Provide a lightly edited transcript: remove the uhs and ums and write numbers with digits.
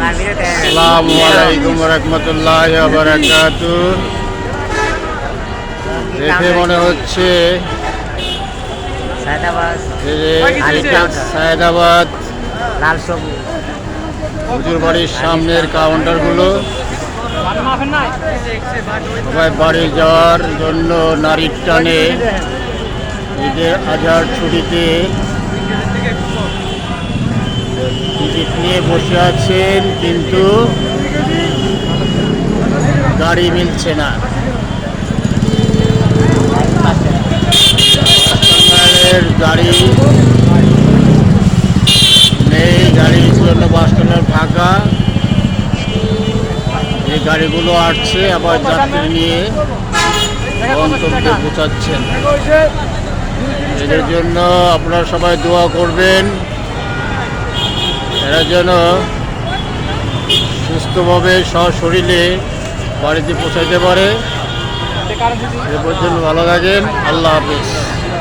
আসসালামু আলাইকুম রহমতুল্লাহি ওয়া বারাকাতুহু। দেখে মনে হচ্ছে সায়েদাবাদ লাল সবুজ হুজুর বাড়ির সামনের কাউন্টারগুলো সবাই বাড়ি যাওয়ার জন্য নারীর টানে ঈদের আজহার ছুটিতে টিকিট নিয়ে বসে আছেন, কিন্তু গাড়ি মিলছে না। গাড়ি নেই, গাড়ির জন্য বাস স্ট্যান্ড ফাঁকা। এই গাড়িগুলো আসছে আবার যাত্রী নিয়ে গন্তব্যে পৌঁছাচ্ছেন। এদের জন্য আপনারা সবাই দোয়া করবেন, এরা যেন সুস্থভাবে সশরীরে বাড়িতে পৌঁছাইতে পারে। এ পর্যন্ত ভালো থাকেন। আল্লাহ হাফেজ।